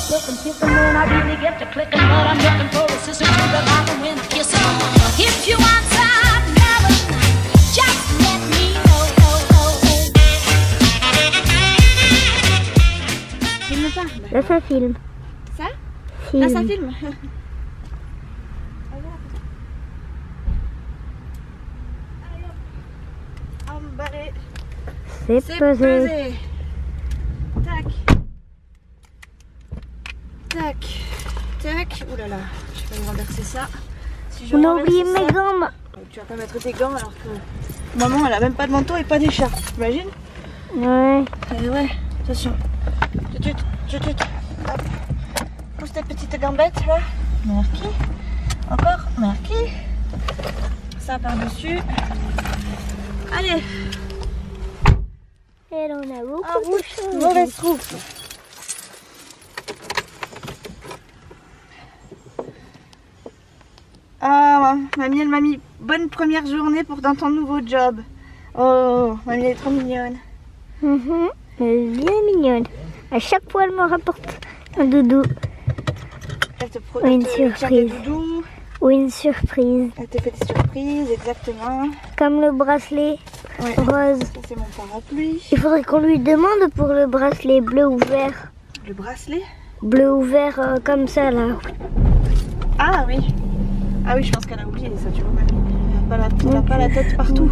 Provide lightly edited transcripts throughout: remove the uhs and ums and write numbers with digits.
silk and kicking when I really get to clicking, but I'm looking for a sister to the rock and win a kiss. If you want some loving, just let me know. Filme pas. Là ça filme. Ça? Filme. Là ça filme. Emballé. C'est pesé. Tac. Tac. Tac. Ouh là là. Je vais renverser ça. Si je On a renverse oublié ça, mes gants. tu vas pas mettre tes gants alors que maman elle a même pas de manteau et pas d'écharpe. T'imagines? Ouais. Ouais. Attention. Tut. Hop. Pousse tes petites gambettes là. Merci. Encore. Merci. Ça par-dessus. Allez. Et là on a beaucoup Ah, de choses. mauvaise roue. Ah, mamie, elle m'a mis bonne première journée pour dans ton nouveau job. Oh, mamie, elle est trop mignonne. Elle est bien mignonne. À chaque fois elle me rapporte un doudou Elle te Ou une tient surprise. des doudous. ou une surprise. Elle te fait des surprises, exactement. Comme le bracelet Ouais. rose. Ça, c'est mon parapluie. Il faudrait qu'on lui demande pour le bracelet bleu ou vert. Le bracelet. Bleu ou vert comme ça là. Ah oui. Ah oui, je pense qu'elle a oublié ça, tu vois, mamie. Elle n'a pas la tête partout.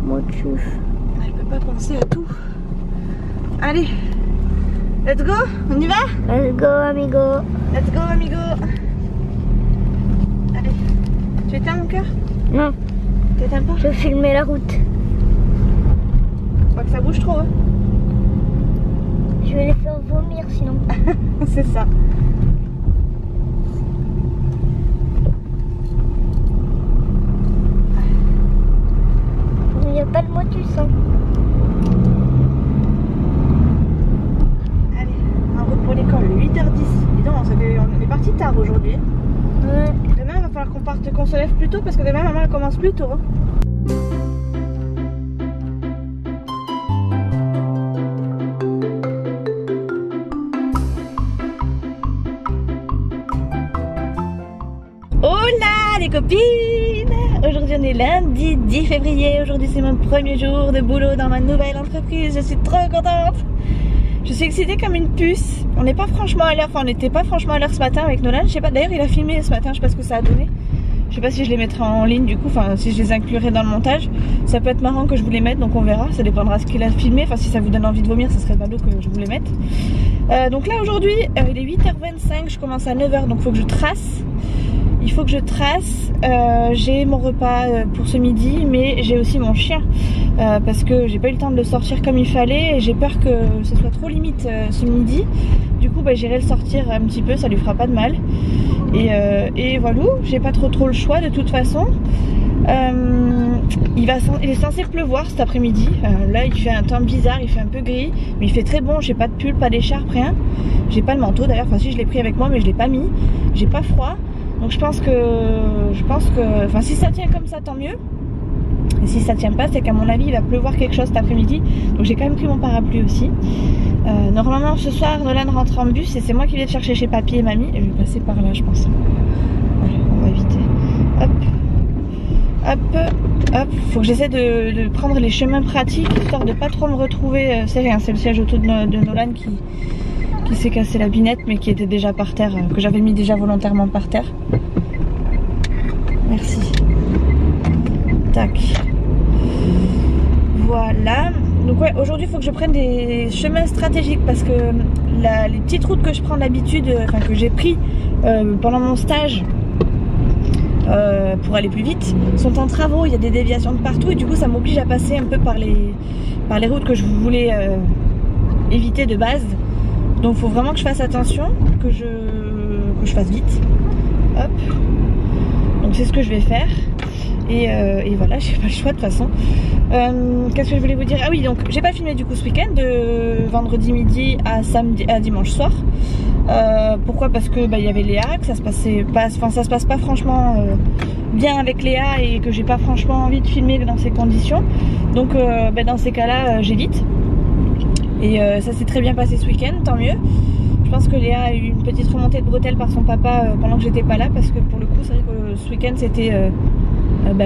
Motus. Elle peut pas penser à tout. Allez, let's go, on y va? Let's go amigo. Let's go, amigo. Allez, tu éteins mon cœur? Non, Tu éteins pas? je vais filmer la route. Faut pas que ça bouge trop, hein. Je vais les faire vomir sinon. C'est ça. Il n'y a pas de motus hein. Allez, en route pour l'école, 8h10. Dis donc, on est parti tard aujourd'hui. Ouais. Demain, il va falloir qu'on se lève plus tôt parce que demain, maman, elle commence plus tôt. Hein. Hola les copines! Aujourd'hui on est lundi 10 février. Aujourd'hui c'est mon premier jour de boulot dans ma nouvelle entreprise. Je suis trop contente. Je suis excitée comme une puce. On n'est pas franchement à l'heure, enfin on n'était pas franchement à l'heure ce matin avec Nolan. Je sais pas, d'ailleurs il a filmé ce matin, je sais pas ce que ça a donné. Je sais pas si je les mettrai en ligne du coup, enfin si je les inclurai dans le montage. Ça peut être marrant que je vous les mette, donc on verra. Ça dépendra de ce qu'il a filmé. Enfin si ça vous donne envie de vomir, ça serait ballot que je vous les mette. Donc là aujourd'hui, il est 8h25, je commence à 9h, donc il faut que je trace. Il faut que je trace, j'ai mon repas pour ce midi, mais j'ai aussi mon chien parce que j'ai pas eu le temps de le sortir comme il fallait et j'ai peur que ce soit trop limite ce midi. Du coup j'irai le sortir un petit peu, ça lui fera pas de mal. Et voilà, j'ai pas trop le choix de toute façon. Il est censé pleuvoir cet après-midi. Là il fait un temps bizarre, il fait un peu gris, mais il fait très bon. J'ai pas de pull, pas d'écharpe, rien. J'ai pas le manteau d'ailleurs, enfin si je l'ai pris avec moi mais je l'ai pas mis. J'ai pas froid. Donc je pense que, enfin si ça tient comme ça tant mieux. Et si ça tient pas, c'est qu'à mon avis il va pleuvoir quelque chose cet après-midi. Donc j'ai quand même pris mon parapluie aussi. Normalement ce soir Nolan rentre en bus et c'est moi qui vais le chercher chez papy et mamie. Et je vais passer par là je pense. Allez, on va éviter. Hop. Faut que j'essaie de prendre les chemins pratiques histoire de pas trop me retrouver. C'est rien, c'est le siège auto de Nolan qui s'est cassé la binette mais qui était déjà par terre, que j'avais mis déjà volontairement par terre. Merci. Tac. Voilà. Donc ouais, aujourd'hui il faut que je prenne des chemins stratégiques parce que les petites routes que je prends d'habitude, enfin que j'ai pris pendant mon stage pour aller plus vite, sont en travaux, il y a des déviations de partout et du coup ça m'oblige à passer un peu par les routes que je voulais éviter de base. Donc il faut vraiment que je fasse attention, que je fasse vite. Hop. Donc c'est ce que je vais faire. Et voilà, j'ai pas le choix de toute façon. Qu'est-ce que je voulais vous dire? Ah oui, donc j'ai pas filmé du coup ce week-end, de vendredi midi à dimanche soir. Pourquoi? Parce que il y avait Léa, que ça se passe pas franchement bien avec Léa et que j'ai pas franchement envie de filmer dans ces conditions. Donc dans ces cas-là, j'évite. Et ça s'est très bien passé ce week-end, tant mieux. Je pense que Léa a eu une petite remontée de bretelles par son papa pendant que j'étais pas là, parce que pour le coup c'est vrai que ce week-end c'était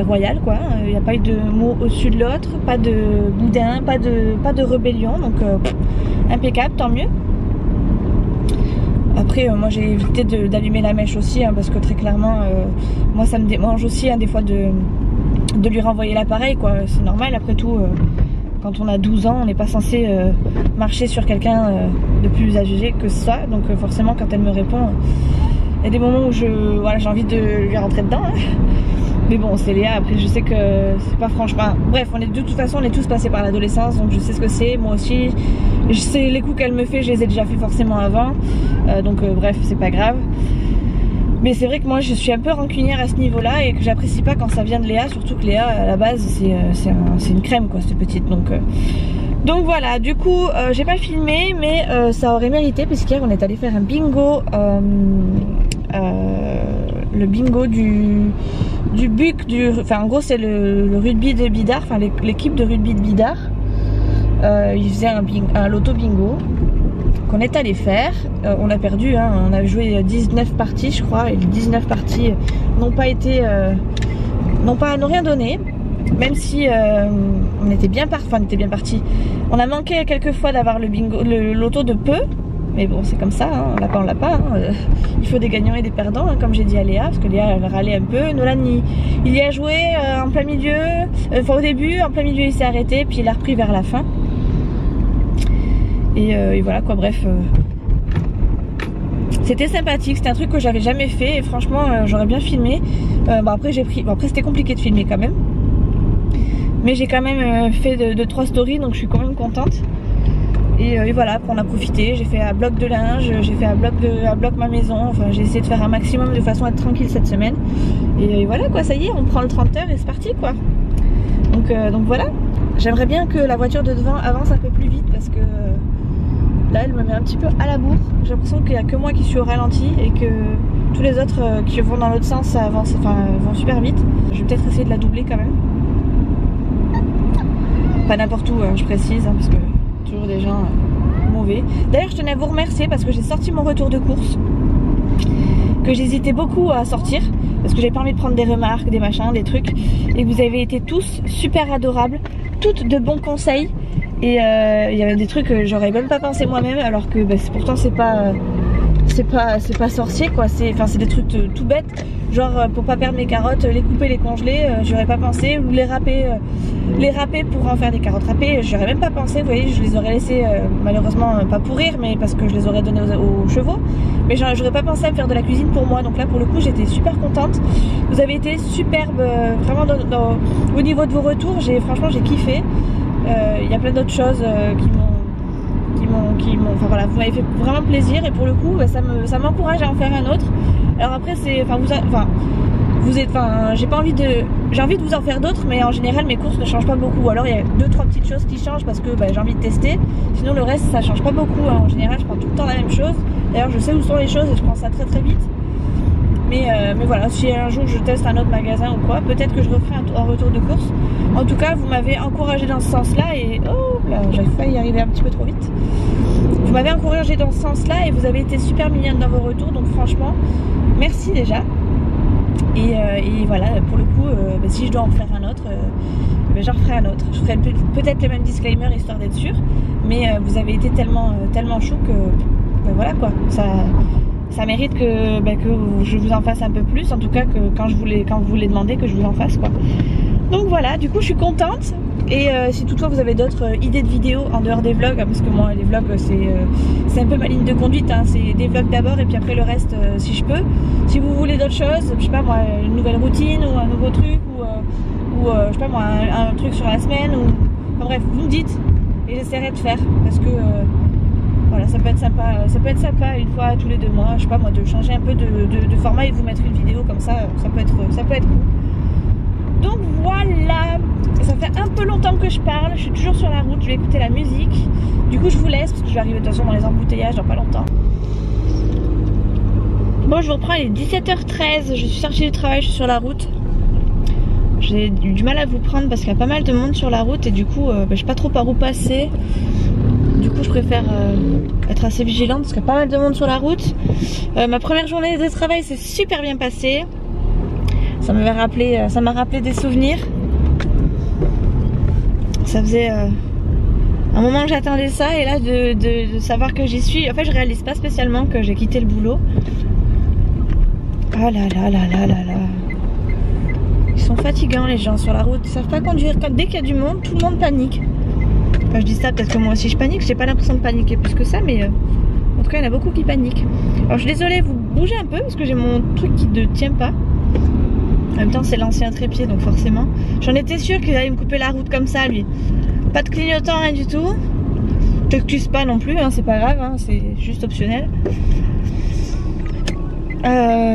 royal quoi. Il n'y a pas eu de mot au-dessus de l'autre, pas de boudin, pas de rébellion, donc impeccable, tant mieux. Après moi j'ai évité d'allumer la mèche aussi hein, parce que très clairement moi ça me démange aussi hein, des fois de lui renvoyer l'appareil quoi. C'est normal après tout. Quand on a 12 ans, on n'est pas censé marcher sur quelqu'un de plus âgé que ça. Donc forcément, quand elle me répond, il y a des moments où j'ai envie de lui rentrer dedans. Hein. Mais bon, c'est Léa. Après, je sais que c'est pas franchement... Bref, de toute façon, on est tous passés par l'adolescence. Donc je sais ce que c'est, moi aussi. Je sais les coups qu'elle me fait, je les ai déjà fait forcément avant. Bref, c'est pas grave. Mais c'est vrai que moi je suis un peu rancunière à ce niveau là et que j'apprécie pas quand ça vient de Léa, surtout que Léa à la base c'est une crème quoi cette petite, donc voilà. Du coup j'ai pas filmé mais ça aurait mérité puisqu'hier on est allé faire un bingo, le bingo du BUC, enfin en gros c'est le rugby de Bidart, enfin l'équipe de rugby de Bidart, ils faisaient un loto bingo qu'on est allé faire. On a perdu, hein, on a joué 19 parties je crois, et les 19 parties n'ont rien donné, même si on était bien parti. On a manqué quelques fois d'avoir le loto de peu, mais bon c'est comme ça, hein, on l'a pas hein. Il faut des gagnants et des perdants hein, comme j'ai dit à Léa, parce que Léa elle râlait un peu. Nolan il y a joué en plein milieu, au début, en plein milieu il s'est arrêté, puis il a repris vers la fin. Et voilà quoi, bref. C'était sympathique, c'était un truc que j'avais jamais fait et franchement j'aurais bien filmé. Après c'était compliqué de filmer quand même. Mais j'ai quand même fait 2-3 stories, donc je suis quand même contente. Et voilà, après on a profité, j'ai fait un bloc de linge, j'ai fait un bloc ma maison, enfin j'ai essayé de faire un maximum de façon à être tranquille cette semaine. Et voilà quoi, ça y est, on prend le 30 heures et c'est parti quoi. Donc voilà, j'aimerais bien que la voiture de devant avance un peu plus vite parce que là elle me met un petit peu à la bourre. J'ai l'impression qu'il n'y a que moi qui suis au ralenti et que tous les autres qui vont dans l'autre sens ça avance, vont super vite. Je vais peut-être essayer de la doubler quand même. Pas n'importe où, hein, je précise, hein, parce que toujours des gens mauvais. D'ailleurs je tenais à vous remercier parce que j'ai sorti mon retour de course, que j'hésitais beaucoup à sortir parce que j'ai pas envie de prendre des remarques, des machins, des trucs, et vous avez été tous super adorables, toutes de bons conseils. Et il y avait des trucs que j'aurais même pas pensé moi-même, alors que pourtant c'est pas sorcier quoi, c'est des trucs tout bêtes, genre pour pas perdre mes carottes, les couper, les congeler, j'aurais pas pensé, ou les râper pour en faire des carottes râpées, j'aurais même pas pensé. Vous voyez, je les aurais laissées malheureusement pas pourrir, mais parce que je les aurais données aux chevaux, mais j'aurais pas pensé à me faire de la cuisine pour moi. Donc là pour le coup j'étais super contente, vous avez été superbe, vraiment au niveau de vos retours, franchement j'ai kiffé. Il y a plein d'autres choses enfin voilà, vous m'avez fait vraiment plaisir et pour le coup ça m'encourage à en faire un autre. Alors après j'ai envie de vous en faire d'autres, mais en général mes courses ne changent pas beaucoup. Alors il y a 2-3 petites choses qui changent parce que j'ai envie de tester, sinon le reste ça change pas beaucoup hein. En général je prends tout le temps la même chose, d'ailleurs je sais où sont les choses et je prends ça très très vite. Mais voilà, si un jour je teste un autre magasin ou quoi, peut-être que je referai un retour de course. En tout cas, vous m'avez encouragé dans ce sens-là et... Oh là, j'ai failli y arriver un petit peu trop vite. Vous m'avez encouragé dans ce sens-là et vous avez été super mignonne dans vos retours. Donc franchement, merci déjà. Et voilà, pour le coup, si je dois en faire un autre, j'en referai un autre. Je ferai peut-être le même disclaimer histoire d'être sûre. Mais vous avez été tellement chou que... voilà quoi, ça mérite que je vous en fasse un peu plus, en tout cas que quand vous voulez demander que je vous en fasse quoi. Donc voilà, du coup je suis contente. Et si toutefois vous avez d'autres idées de vidéos en dehors des vlogs, parce que moi les vlogs c'est un peu ma ligne de conduite hein, c'est des vlogs d'abord et puis après le reste si je peux. Si vous voulez d'autres choses, je sais pas moi, une nouvelle routine ou un nouveau truc ou je sais pas moi, un truc sur la semaine ou... Enfin bref, vous me dites et j'essaierai de faire parce que voilà, ça peut être sympa une fois tous les 2 mois, je sais pas moi, de changer un peu de format et vous mettre une vidéo comme ça, ça peut être cool. Donc voilà, ça fait un peu longtemps que je parle, je suis toujours sur la route, je vais écouter la musique. Du coup je vous laisse parce que je vais arriver de toute façon dans les embouteillages dans pas longtemps. Bon, je vous reprends, il est 17h13, je suis sortie du travail, je suis sur la route. J'ai eu du mal à vous prendre parce qu'il y a pas mal de monde sur la route et du coup je sais pas trop par où passer. Du coup je préfère être assez vigilante parce qu'il y a pas mal de monde sur la route. Ma première journée de travail s'est super bien passée. Ça m'a rappelé des souvenirs. Ça faisait un moment que j'attendais ça et là de savoir que j'y suis. En fait, je réalise pas spécialement que j'ai quitté le boulot. Oh là là là là là là. Ils sont fatigants les gens sur la route, ils savent pas conduire. Dès qu'il y a du monde, tout le monde panique. Enfin, je dis ça, peut-être que moi aussi je panique, j'ai pas l'impression de paniquer plus que ça, mais en tout cas il y en a beaucoup qui paniquent. Alors je suis désolée, vous bougez un peu parce que j'ai mon truc qui ne tient pas. En même temps c'est l'ancien trépied donc forcément. J'en étais sûre qu'il allait me couper la route comme ça lui. Pas de clignotant, rien du tout. T'excuses pas non plus, hein, c'est pas grave, hein, c'est juste optionnel.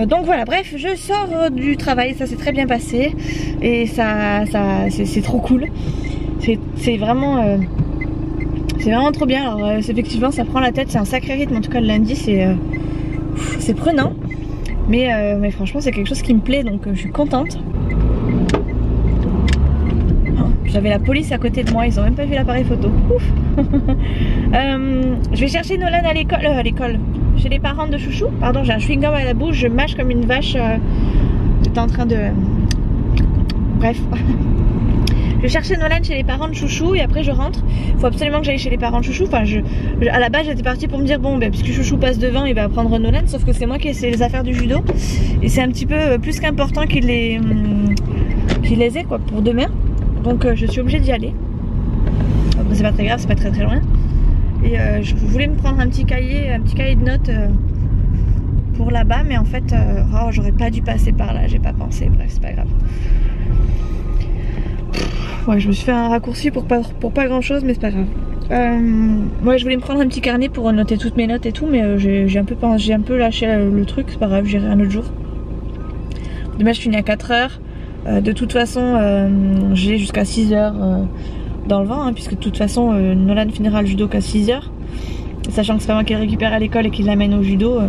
Donc voilà, bref, je sors du travail, ça s'est très bien passé et c'est trop cool. C'est vraiment trop bien. Alors effectivement, ça prend la tête, c'est un sacré rythme. En tout cas, le lundi, c'est prenant, mais franchement, c'est quelque chose qui me plaît, donc je suis contente. J'avais la police à côté de moi, ils ont même pas vu l'appareil photo. Ouf. Je vais chercher Nolan à l'école. Chez les parents de Chouchou. Pardon, j'ai un chewing-gum à la bouche, je mâche comme une vache. J'étais en train de... Bref. Je vais chercher Nolan chez les parents de Chouchou et après je rentre. Il faut absolument que j'aille chez les parents de Chouchou. Enfin, à la base, j'étais partie pour me dire, bon, puisque Chouchou passe devant, il va prendre Nolan. Sauf que c'est moi qui ai les affaires du judo. Et c'est un petit peu plus qu'important qu'il les ait quoi, pour demain. Donc je suis obligée d'y aller. Bon, c'est pas très grave, c'est pas très loin. Et je voulais me prendre un petit cahier de notes pour là-bas, mais en fait, j'aurais pas dû passer par là, j'ai pas pensé, bref, c'est pas grave. Ouais, je me suis fait un raccourci pour pas grand chose, mais c'est pas grave. Ouais, je voulais me prendre un petit carnet pour noter toutes mes notes et tout, mais j'ai un peu lâché le truc, c'est pas grave, j'irai un autre jour. Demain, je finis à 4h. De toute façon, j'ai jusqu'à 6h. Dans le vent, hein, puisque de toute façon Nolan finira le judo qu'à 6h, sachant que c'est pas moi qui le récupère à l'école et qui l'amène au judo.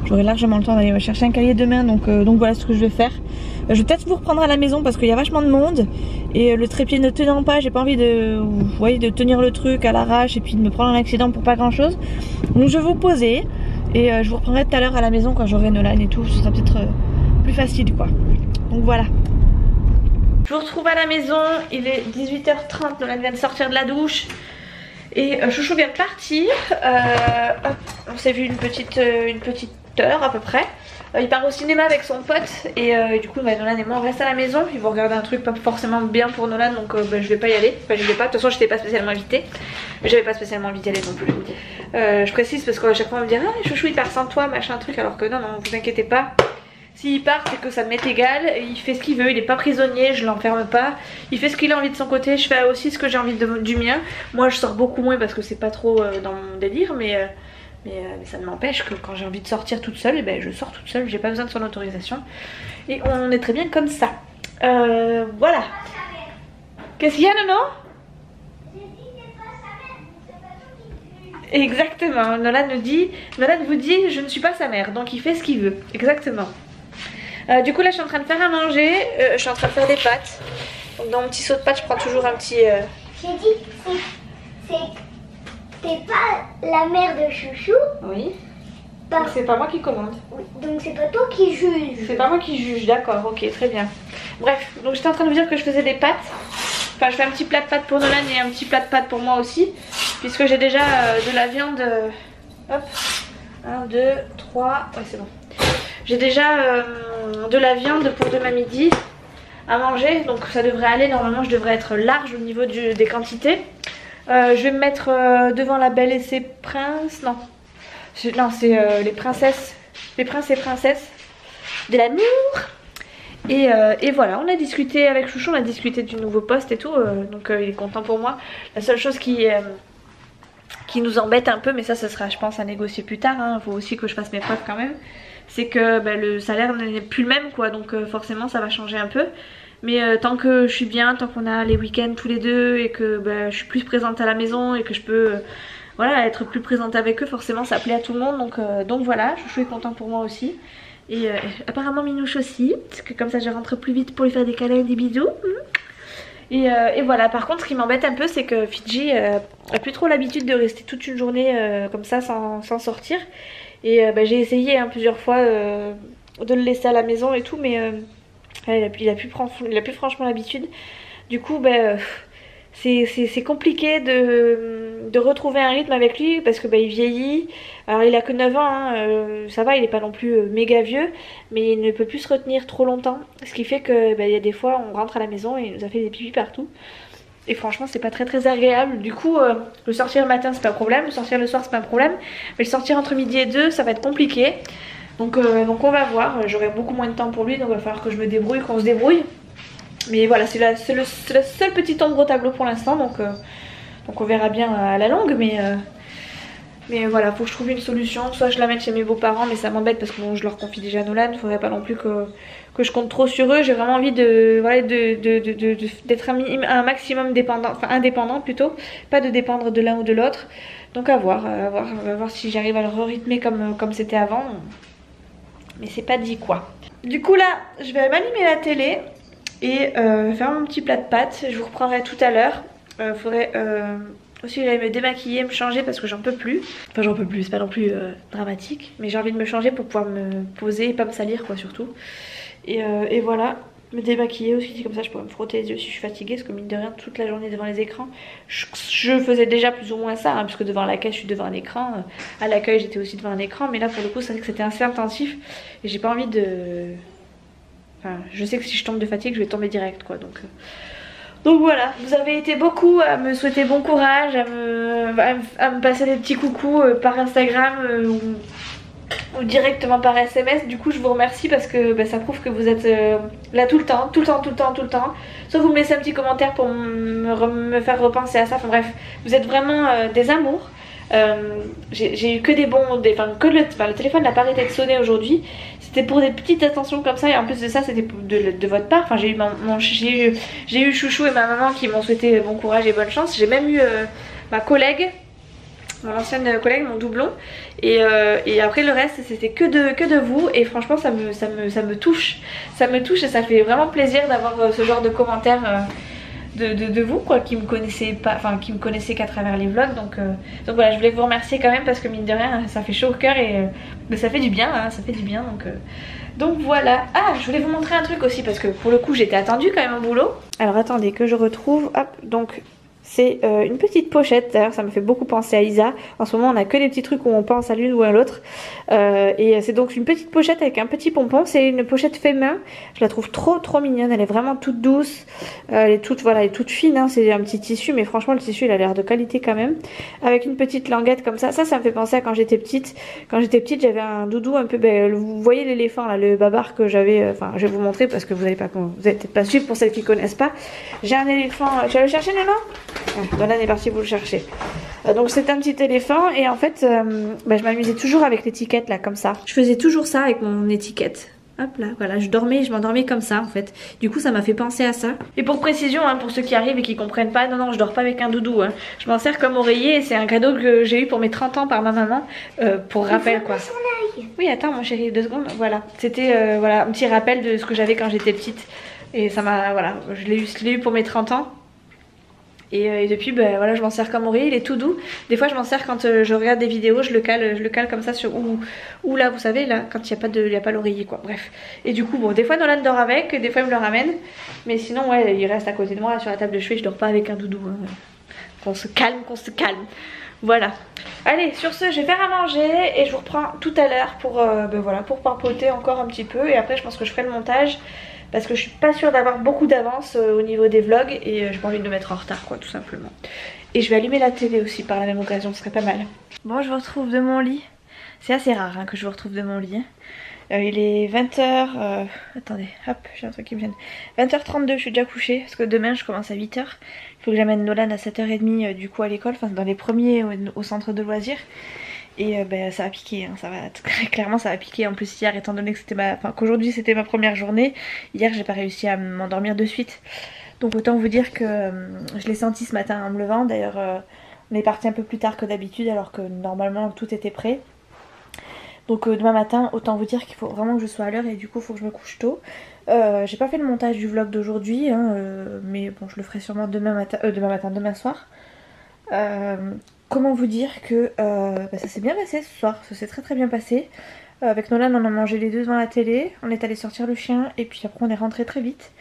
J'aurai largement le temps d'aller chercher un cahier demain, donc voilà ce que je vais faire. Je vais peut-être vous reprendre à la maison parce qu'il y a vachement de monde et le trépied ne tenant pas, j'ai pas envie de tenir le truc à l'arrache et puis de me prendre un accident pour pas grand chose. Donc je vais vous poser et je vous reprendrai tout à l'heure à la maison quand j'aurai Nolan et tout, ce sera peut-être plus facile quoi. Donc voilà. Je vous retrouve à la maison, il est 18h30, Nolan vient de sortir de la douche et Chouchou vient de partir. On s'est vu une petite heure à peu près. Il part au cinéma avec son pote et du coup Nolan et moi on reste à la maison. Ils vont regarder un truc pas forcément bien pour Nolan, donc je vais pas y aller. Enfin je vais pas, de toute façon j'étais pas spécialement invitée, mais j'avais pas spécialement envie d'y aller non plus. Je précise parce qu'à chaque fois on me dit ah Chouchou il part sans toi machin truc, alors que non vous inquiétez pas. S'il part c'est que ça m'est égal, il fait ce qu'il veut, il est pas prisonnier, je l'enferme pas. Il fait ce qu'il a envie de son côté, je fais aussi ce que j'ai envie du mien. Moi je sors beaucoup moins parce que c'est pas trop dans mon délire, mais ça ne m'empêche que quand j'ai envie de sortir toute seule, et ben je sors toute seule, j'ai pas besoin de son autorisation. Et on est très bien comme ça. Voilà. Qu'est-ce qu'il y a Nono? Exactement, Nolan vous dit je ne suis pas sa mère, donc il fait ce qu'il veut. Exactement. Du coup là je suis en train de faire à manger, je suis en train de faire des pâtes. Donc dans mon petit seau de pâtes je prends toujours un petit... J'ai dit t'es pas la mère de Chouchou. Oui. Donc c'est pas moi qui commande. Oui. Donc c'est pas toi qui juge. C'est pas moi qui juge, d'accord, ok, très bien. Bref, donc j'étais en train de vous dire que je faisais des pâtes. Enfin je fais un petit plat de pâtes pour Nolan et un petit plat de pâtes pour moi aussi. Puisque j'ai déjà de la viande... hop, 1, 2, 3, ouais c'est bon. J'ai déjà de la viande pour demain midi à manger, donc ça devrait aller. Normalement je devrais être large au niveau des quantités. Je vais me mettre devant la Belle et ses princes. Non, c'est les princesses. Les princes et princesses de l'amour. Et voilà, on a discuté avec Chouchou, on a discuté du nouveau poste et tout, donc il est content pour moi. La seule chose qui nous embête un peu, mais ça sera je pense à négocier plus tard, hein. Faut aussi que je fasse mes preuves quand même, c'est que le salaire n'est plus le même quoi, donc forcément ça va changer un peu. Mais tant que je suis bien, tant qu'on a les week-ends tous les deux et que je suis plus présente à la maison et que je peux voilà, être plus présente avec eux, forcément ça plaît à tout le monde, donc voilà, Chouchou est content pour moi aussi. Et apparemment Minouche aussi, parce que comme ça je rentre plus vite pour lui faire des câlins et des bisous. Et voilà, par contre ce qui m'embête un peu c'est que Fidji a plus trop l'habitude de rester toute une journée comme ça sans sortir. Et j'ai essayé plusieurs fois de le laisser à la maison et tout, mais il a plus franchement l'habitude. Du coup c'est compliqué de retrouver un rythme avec lui parce que il vieillit. Alors il a que 9 ans, hein, ça va, il est pas non plus méga vieux, mais il ne peut plus se retenir trop longtemps. Ce qui fait que il y a des fois on rentre à la maison et il nous a fait des pipis partout. Et franchement c'est pas très agréable. Du coup le sortir le matin c'est pas un problème, le sortir le soir c'est pas un problème, mais le sortir entre midi et 2 ça va être compliqué. Donc on va voir, j'aurai beaucoup moins de temps pour lui, donc il va falloir que je me débrouille, qu'on se débrouille. Mais voilà, c'est la seule petite ombre au tableau pour l'instant, donc on verra bien à la longue. Mais voilà, faut que je trouve une solution. Soit je l'amène chez mes beaux-parents, mais ça m'embête parce que bon, je leur confie déjà Nolan. Il faudrait pas non plus que je compte trop sur eux. J'ai vraiment envie d'être un maximum dépendant, enfin indépendant plutôt, pas de dépendre de l'un ou de l'autre. Donc à voir, on va voir si j'arrive à le rythmer comme c'était avant. Mais c'est pas dit quoi. Du coup là, je vais m'allumer la télé et faire mon petit plat de pâtes. Je vous reprendrai tout à l'heure. Faudrait aussi que j'aille me démaquiller, me changer parce que j'en peux plus. Enfin j'en peux plus, c'est pas non plus dramatique, mais j'ai envie de me changer pour pouvoir me poser et pas me salir quoi surtout. Et voilà, me démaquiller aussi, comme ça je pourrais me frotter les yeux si je suis fatiguée, parce que mine de rien toute la journée devant les écrans je faisais déjà plus ou moins ça, hein, puisque devant la caisse je suis devant un écran, à l'accueil j'étais aussi devant un écran, mais là pour le coup c'est vrai que c'était assez intensif et j'ai pas envie de... Enfin, je sais que si je tombe de fatigue, je vais tomber direct quoi. Donc voilà, vous avez été beaucoup à me souhaiter bon courage, à me passer des petits coucous par Instagram ou directement par SMS. Du coup je vous remercie parce que ça prouve que vous êtes là tout le temps. Soit vous me laissez un petit commentaire pour me faire repenser à ça. Enfin bref, vous êtes vraiment des amours. J'ai eu que des bons, le téléphone n'a pas arrêté de sonner aujourd'hui. C'était pour des petites attentions comme ça et en plus de ça c'était de votre part. Enfin j'ai eu Chouchou et ma maman qui m'ont souhaité bon courage et bonne chance. J'ai même eu ma collègue, mon ancienne collègue, mon doublon, et après le reste c'était que de vous et franchement ça me touche et ça fait vraiment plaisir d'avoir ce genre de commentaires de vous quoi, qui me connaissez pas, enfin qui me connaissez qu'à travers les vlogs. Donc voilà, je voulais vous remercier quand même parce que mine de rien ça fait chaud au cœur et ça fait du bien, hein, ça fait du bien donc voilà. Ah, je voulais vous montrer un truc aussi parce que pour le coup j'étais attendue quand même au boulot. Alors attendez que je retrouve, hop, donc c'est une petite pochette, d'ailleurs ça me fait beaucoup penser à Isa. En ce moment on a que des petits trucs où on pense à l'une ou à l'autre. Et c'est donc une petite pochette avec un petit pompon. C'est une pochette fait main. Je la trouve trop mignonne. Elle est vraiment toute douce. Elle est toute fine, hein. C'est un petit tissu, mais franchement le tissu il a l'air de qualité quand même. Avec une petite languette comme ça. Ça me fait penser à quand j'étais petite. Quand j'étais petite j'avais un doudou un peu... vous voyez l'éléphant là, le babar que j'avais... Enfin je vais vous montrer parce que vous n'allez peut-être pas suivre pour celles qui connaissent pas. J'ai un éléphant... Tu vas le chercher Nénon ? Nolan est parti vous le chercher. Donc c'est un petit éléphant et en fait je m'amusais toujours avec l'étiquette là comme ça. Je faisais toujours ça avec mon étiquette. Hop là, voilà, je m'endormais comme ça en fait. Du coup ça m'a fait penser à ça. Et pour précision, hein, pour ceux qui arrivent et qui comprennent pas, non je dors pas avec un doudou, hein. Je m'en sers comme oreiller et c'est un cadeau que j'ai eu pour mes 30 ans par ma maman. Pour rappel quoi. Oui attends mon chéri, 2 secondes. Voilà, c'était voilà, un petit rappel de ce que j'avais quand j'étais petite. Et ça m'a, voilà, je l'ai eu pour mes 30 ans. Et depuis voilà, je m'en sers comme oreiller, il est tout doux. Des fois je m'en sers quand je regarde des vidéos, je le cale comme ça sur ou là vous savez là quand il n'y a pas l'oreiller quoi. Bref. Et du coup bon, des fois Nolan dort avec, des fois il me le ramène, mais sinon ouais il reste à côté de moi sur la table de chevet. Je dors pas avec un doudou, hein. Qu'on se calme. Voilà. Allez, sur ce je vais faire à manger et je vous reprends tout à l'heure pour voilà, pour papoter encore un petit peu et après je pense que je ferai le montage. Parce que je suis pas sûre d'avoir beaucoup d'avance au niveau des vlogs et j'ai pas envie de me mettre en retard quoi, tout simplement. Et je vais allumer la télé aussi par la même occasion, ce serait pas mal. Bon, je vous retrouve de mon lit. C'est assez rare hein, que je vous retrouve de mon lit. Il est 20h, attendez, hop, j'ai un truc qui me gêne. 20h32, je suis déjà couchée parce que demain je commence à 8h. Il faut que j'amène Nolan à 7h30 du coup à l'école, enfin dans les premiers au centre de loisirs. Et ça va piquer, hein, clairement ça va piquer. En plus hier, étant donné que qu'aujourd'hui c'était ma première journée, hier j'ai pas réussi à m'endormir de suite. Donc autant vous dire que je l'ai senti ce matin en me levant. D'ailleurs on est parti un peu plus tard que d'habitude alors que normalement tout était prêt. Donc demain matin, autant vous dire qu'il faut vraiment que je sois à l'heure et du coup il faut que je me couche tôt. J'ai pas fait le montage du vlog d'aujourd'hui, hein, mais bon je le ferai sûrement demain soir. Comment vous dire que ça s'est bien passé ce soir, ça s'est très très bien passé. Avec Nolan on a mangé les deux devant la télé, on est allé sortir le chien et puis après on est rentré très vite.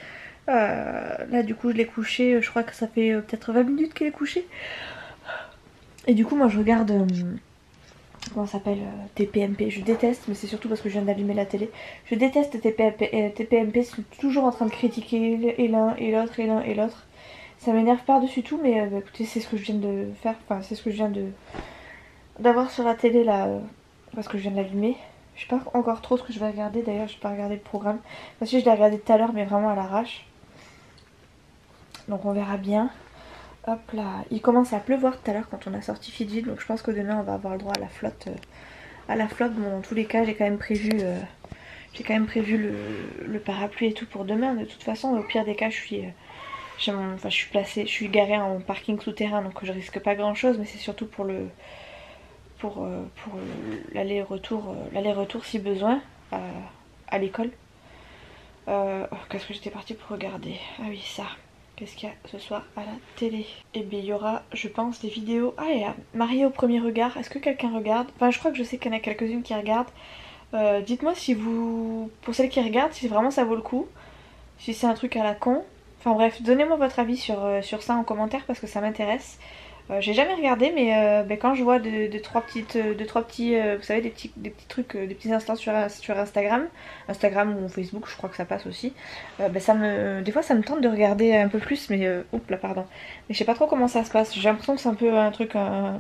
Là du coup je l'ai couché, je crois que ça fait peut-être 20 minutes qu'elle est couchée. Et du coup moi je regarde... comment ça s'appelle, TPMP, je déteste, mais c'est surtout parce que je viens d'allumer la télé. Je déteste TPMP, ils sont toujours en train de critiquer et l'un et l'autre et l'un et l'autre. Ça m'énerve par-dessus tout, mais écoutez, c'est ce que je viens de faire, enfin c'est ce que je viens d'avoir sur la télé là, parce que je viens de l'allumer. Je sais pas encore trop ce que je vais regarder, d'ailleurs je vais pas regarder le programme. Parce que je l'ai regardé tout à l'heure, mais vraiment à l'arrache. Donc on verra bien. Hop là, il commence à pleuvoir tout à l'heure quand on a sorti Fidji, donc je pense que demain on va avoir le droit à la flotte. Bon, dans tous les cas j'ai quand même prévu, le parapluie et tout pour demain. De toute façon, au pire des cas, je suis garée en parking souterrain, donc je risque pas grand chose, mais c'est surtout pour l'aller-retour si besoin à l'école. Qu'est-ce que j'étais partie pour regarder? Ah oui, ça. Qu'est-ce qu'il y a ce soir à la télé? Et bien il y aura, je pense, des vidéos. Ah, il y a Mariée au premier regard. Est-ce que quelqu'un regarde? Enfin, je crois que je sais qu'il y en a quelques-unes qui regardent. Dites-moi si vous... Pour celles qui regardent, si vraiment ça vaut le coup. Si c'est un truc à la con. Enfin bref, donnez-moi votre avis sur ça en commentaire parce que ça m'intéresse. J'ai jamais regardé, mais quand je vois deux trois petits, vous savez, des petits trucs, des petits instants sur Instagram ou Facebook, je crois que ça passe aussi. Des fois ça me tente de regarder un peu plus, mais oups là pardon. Mais je sais pas trop comment ça se passe. J'ai l'impression que c'est un peu un truc un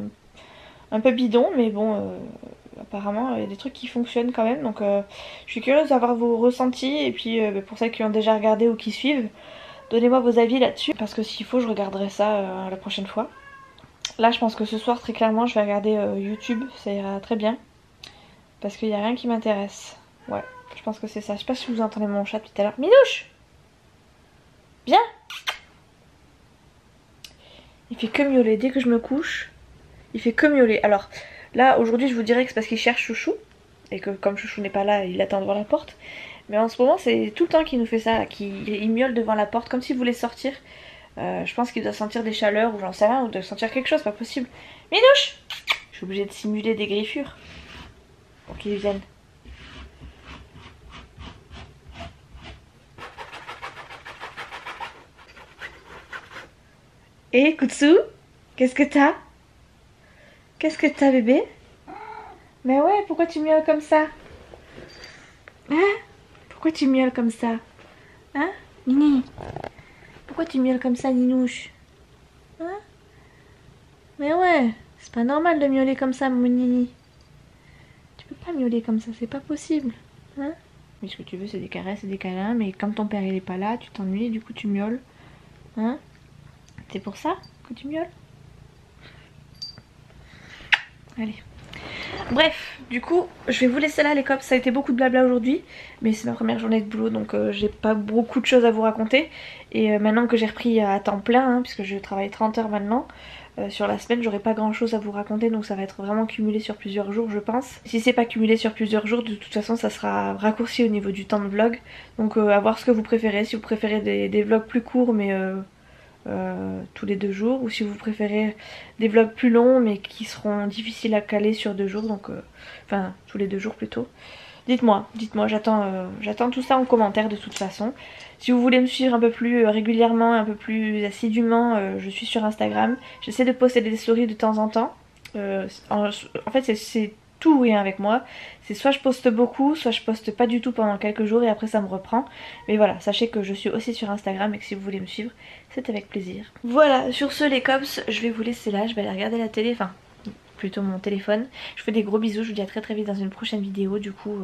peu bidon, mais bon, apparemment il y a des trucs qui fonctionnent quand même. Donc je suis curieuse d'avoir vos ressentis et puis pour celles qui ont déjà regardé ou qui suivent, donnez-moi vos avis là-dessus parce que s'il faut je regarderai ça la prochaine fois. Là je pense que ce soir très clairement je vais regarder YouTube, ça ira très bien. Parce qu'il n'y a rien qui m'intéresse. Ouais, je pense que c'est ça. Je sais pas si vous entendez mon chat tout à l'heure. Minouche! Viens! Il fait que miauler. Dès que je me couche, il fait que miauler. Alors là aujourd'hui je vous dirais que c'est parce qu'il cherche Chouchou. Et que comme Chouchou n'est pas là, il attend devant la porte. Mais en ce moment c'est tout le temps qu'il nous fait ça. Il miaule devant la porte comme s'il voulait sortir. Je pense qu'il doit sentir des chaleurs ou j'en sais rien, ou doit sentir quelque chose, pas possible. Minouche! Je suis obligée de simuler des griffures pour qu'il vienne. Et Kutsu, qu'est-ce que t'as? Qu'est-ce que t'as bébé? Mais ouais, pourquoi tu miaules comme ça? Hein? Pourquoi tu miaules comme ça? Hein? Nini? Pourquoi tu miaules comme ça, Ninouche? Hein? Mais ouais, c'est pas normal de miauler comme ça, mon Nini. Tu peux pas miauler comme ça, c'est pas possible. Hein? Mais ce que tu veux, c'est des caresses et des câlins, mais comme ton père il est pas là, tu t'ennuies, du coup tu miaules. Hein? C'est pour ça que tu miaules? Allez. Bref, du coup, je vais vous laisser là les cops, ça a été beaucoup de blabla aujourd'hui, mais c'est ma première journée de boulot donc j'ai pas beaucoup de choses à vous raconter. Et maintenant que j'ai repris à temps plein, hein, puisque je travaille 30 heures maintenant, sur la semaine j'aurai pas grand chose à vous raconter, donc ça va être vraiment cumulé sur plusieurs jours je pense. Si c'est pas cumulé sur plusieurs jours, de toute façon ça sera raccourci au niveau du temps de vlog. Donc à voir ce que vous préférez, si vous préférez des vlogs plus courts mais... tous les 2 jours, ou si vous préférez des vlogs plus longs mais qui seront difficiles à caler sur 2 jours, donc enfin tous les 2 jours plutôt. Dites-moi, j'attends tout ça en commentaire de toute façon. Si vous voulez me suivre un peu plus régulièrement, un peu plus assidûment, je suis sur Instagram. J'essaie de poster des stories de temps en temps. En fait c'est tout ou rien avec moi. C'est soit je poste beaucoup, soit je poste pas du tout pendant quelques jours et après ça me reprend. Mais voilà, sachez que je suis aussi sur Instagram et que si vous voulez me suivre, c'est avec plaisir. Voilà, sur ce les cops, je vais vous laisser là, je vais aller regarder la télé, enfin plutôt mon téléphone. Je vous fais des gros bisous, je vous dis à très très vite dans une prochaine vidéo. Du coup,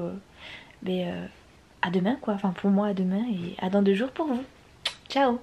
à demain quoi, enfin pour moi à demain et à dans 2 jours pour vous. Ciao!